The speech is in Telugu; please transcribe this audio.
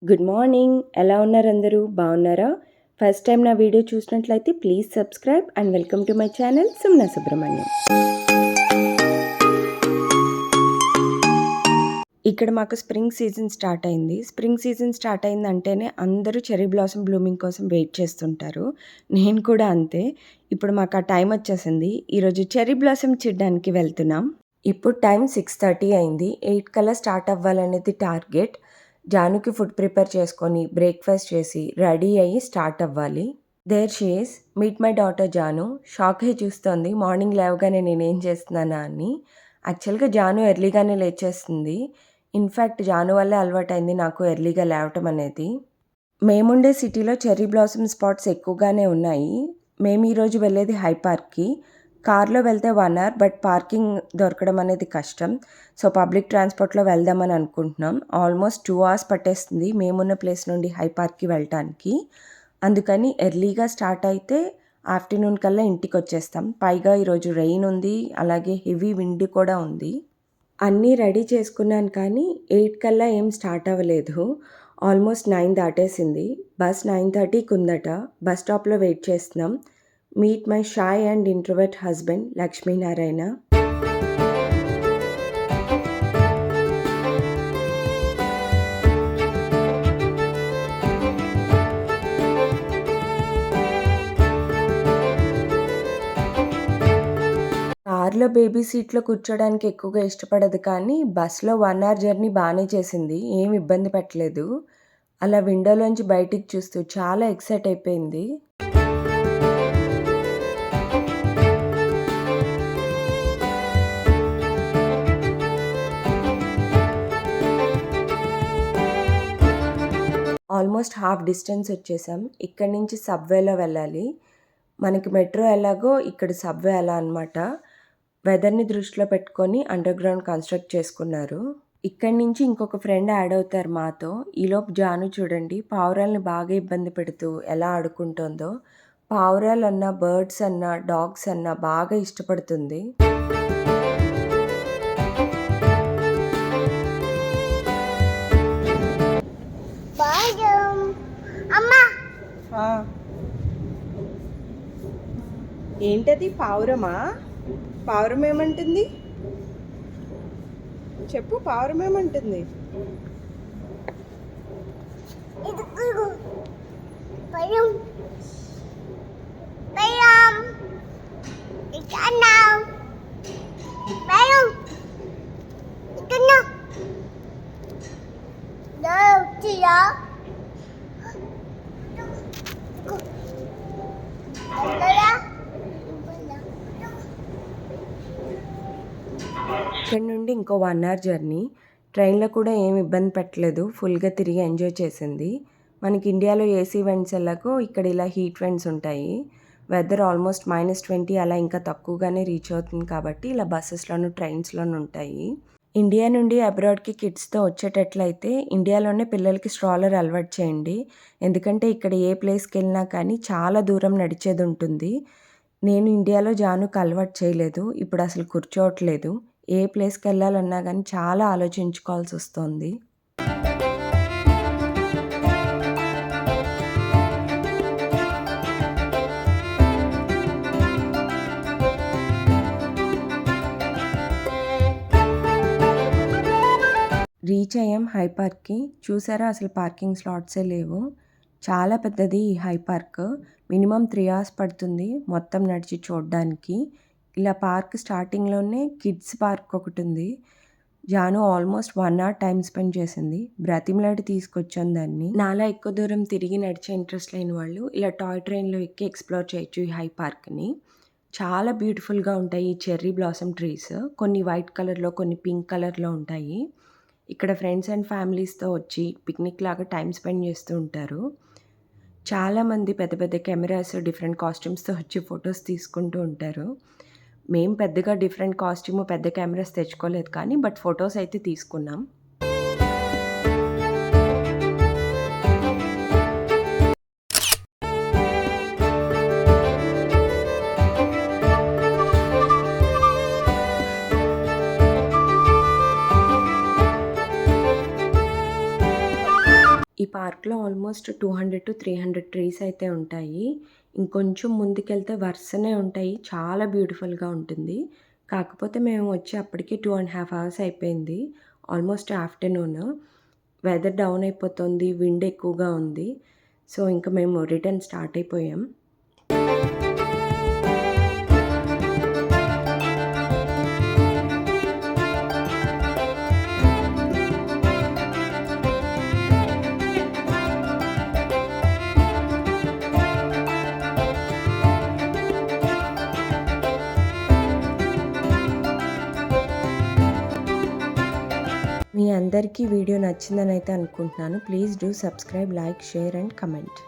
Good morning. ఎలా ఉన్నారు అందరూ? బాగున్నారా? ఫస్ట్ టైం నా వీడియో చూసినట్లయితే please subscribe and welcome to my channel Sumana Subrahmanyam. ఇక్కడ మాకు స్ప్రింగ్ సీజన్ స్టార్ట్ అయింది. స్ప్రింగ్ సీజన్ స్టార్ట్ అయిందంటేనే అందరూ చెర్రీ బ్లాసమ్ బ్లూమింగ్ కోసం వెయిట్ చేస్తుంటారు. నేను కూడా అంతే. ఇప్పుడు మాకు ఆ టైం వచ్చేసింది. ఈరోజు చెర్రీ బ్లాసమ్ చూడడానికి వెళ్తున్నాం. ఇప్పుడు టైం 6:30 అయింది. 8 కల్లా స్టార్ట్ అవ్వాలనేది టార్గెట్. జానుకి ఫుడ్ ప్రిపేర్ చేసుకొని బ్రేక్ఫాస్ట్ చేసి రెడీ అయ్యి స్టార్ట్ అవ్వాలి. There she is. Meet my daughter Jaanu. Shock అయ్యి చూస్తోంది మార్నింగ్ లేవగానే నేనేం చేస్తున్నానా అని. యాక్చువల్గా జాను ఎర్లీగానే లేచేస్తుంది. ఇన్ఫ్యాక్ట్ జాను వల్లే అలవాటైంది నాకు ఎర్లీగా లేవటం అనేది. మేముండే సిటీలో చెర్రీ బ్లాసమ్ స్పాట్స్ ఎక్కువగానే ఉన్నాయి. మేము ఈరోజు వెళ్ళేది హై పార్క్కి. కార్లో వెళ్తే 1 అవర్, బట్ పార్కింగ్ దొరకడం అనేది కష్టం. సో పబ్లిక్ ట్రాన్స్పోర్ట్లో వెళ్దామని అనుకుంటున్నాం. ఆల్మోస్ట్ 2 అవర్స్ పట్టేస్తుంది మేమున్న ప్లేస్ నుండి హై పార్క్కి వెళ్ళటానికి. అందుకని ఎర్లీగా స్టార్ట్ అయితే ఆఫ్టర్నూన్ కల్లా ఇంటికి వచ్చేస్తాం. పైగా ఈరోజు రెయిన్ ఉంది, అలాగే హెవీ విండ్ కూడా ఉంది. అన్నీ రెడీ చేసుకున్నాను కానీ 8 కల్లా ఏం స్టార్ట్ అవ్వలేదు. ఆల్మోస్ట్ 9 దాటేసింది. బస్ 9:30కి ఉందట. బస్ స్టాప్లో వెయిట్ చేస్తున్నాం. Meet my shy and introvert husband Lakshminarayana. కార్లో బేబీ సీట్లో కూర్చోడానికి ఎక్కువగా ఇష్టపడదు కానీ బస్లో 1 అవర్ జర్నీ బాగానే చేసింది. ఏం ఇబ్బంది పెట్టలేదు. అలా విండోలోంచి బయటికి చూస్తూ చాలా ఎక్సైట్ అయిపోయింది. ఆల్మోస్ట్ హాఫ్ డిస్టెన్స్ వచ్చేసాం. ఇక్కడి నుంచి సబ్వేలో వెళ్ళాలి. మనకి మెట్రో ఎలాగో ఇక్కడ సబ్వే అలా అనమాట. వెదర్ని దృష్టిలో పెట్టుకొని అండర్ గ్రౌండ్ కన్స్ట్రక్ట్ చేసుకున్నారు. ఇక్కడి నుంచి ఇంకొక ఫ్రెండ్ యాడ్ అవుతారు మాతో. ఈలోపు జాను చూడండి పావురాలని బాగా ఇబ్బంది పెడుతూ ఎలా ఆడుకుంటుందో. పావురాలన్నా, బర్డ్స్ అన్నా, డాగ్స్ అన్నా బాగా ఇష్టపడుతుంది. ఏంటది? పావురమా? పావురం ఏమంటుంది చెప్పు. పావురం ఏమంటుంది? ఇక్కడ నుండి ఇంకో 1 అవర్ జర్నీ. ట్రైన్లో కూడా ఏమి ఇబ్బంది పెట్టలేదు. ఫుల్గా తిరిగి ఎంజాయ్ చేసింది. మనకి ఇండియాలో ఏసీ వెంట్స్ ఎలాగో ఇక్కడ ఇలా హీట్ వెంట్స్ ఉంటాయి. వెదర్ ఆల్మోస్ట్ -20 అలా ఇంకా తక్కువగానే రీచ్ అవుతుంది కాబట్టి ఇలా బస్సెస్లోను, ట్రైన్స్లోనూ ఉంటాయి. ఇండియా నుండి అబ్రాడ్కి కిడ్స్తో వచ్చేటట్లయితే ఇండియాలోనే పిల్లలకి స్ట్రాలర్ అలవాటు చేయండి. ఎందుకంటే ఇక్కడ ఏ ప్లేస్కి వెళ్ళినా కానీ చాలా దూరం నడిచేది ఉంటుంది. నేను ఇండియాలో జానుకు అలవాటు చేయలేదు. ఇప్పుడు అసలు కూర్చోవట్లేదు. ఏ ప్లేస్కి వెళ్ళాలన్నా కానీ చాలా ఆలోచించుకోవాల్సి వస్తుంది. రీచ్ అయ్యాం హై పార్క్కి. చూసారా అసలు పార్కింగ్ స్లాట్సే లేవు. చాలా పెద్దది ఈ హై పార్క్. మినిమం 3 అవర్స్ పడుతుంది మొత్తం నడిచి చూడడానికి. ఇలా పార్క్ స్టార్టింగ్లోనే కిడ్స్ పార్క్ ఒకటి ఉంది. Jaanu almost 1 hour time spend చేసింది. బ్రతిమలాడి తీసుకొచ్చాను దాన్ని. నాలా ఎక్కువ దూరం తిరిగి నడిచే ఇంట్రెస్ట్ లేని వాళ్ళు ఇలా టాయ్ ట్రైన్లో ఎక్కి ఎక్స్ప్లోర్ చేయొచ్చు ఈ హై పార్క్ని. చాలా బ్యూటిఫుల్గా ఉంటాయి ఈ చెర్రీ బ్లాసమ్ ట్రీస్. కొన్ని వైట్ కలర్లో, కొన్ని పింక్ కలర్లో ఉంటాయి. ఇక్కడ ఫ్రెండ్స్ అండ్ ఫ్యామిలీస్తో వచ్చి పిక్నిక్ లాగా టైం స్పెండ్ చేస్తూ ఉంటారు. చాలామంది పెద్ద పెద్ద కెమెరాస్, డిఫరెంట్ కాస్ట్యూమ్స్తో వచ్చి ఫొటోస్ తీసుకుంటూ ఉంటారు. మేము పెద్దగా డిఫరెంట్ కాస్ట్యూమ్, పెద్ద కెమెరాస్ తెచ్చుకోలేదు కానీ బట్ ఫొటోస్ అయితే తీసుకున్నాం. ఈ పార్క్‌లో ఆల్మోస్ట్ 200-300 ట్రీస్ అయితే ఉంటాయి. ఇంకొంచెం ముందుకెళ్తే వరుసనే ఉంటాయి. చాలా బ్యూటిఫుల్‌గా ఉంటుంది. కాకపోతే మేము వచ్చి అప్పటికి 2½ అవర్స్ అయిపోయింది. Almost afternoon. వెదర్ డౌన్ అయిపోతుంది. విండ్ ఎక్కువగా ఉంది. సో, ఇంక మేము రిటర్న్ స్టార్ట్ అయిపోయాం. మీ అందరికీ వీడియో నచ్చిందనైతే అనుకుంటున్నాను. Please do subscribe, like, share and comment.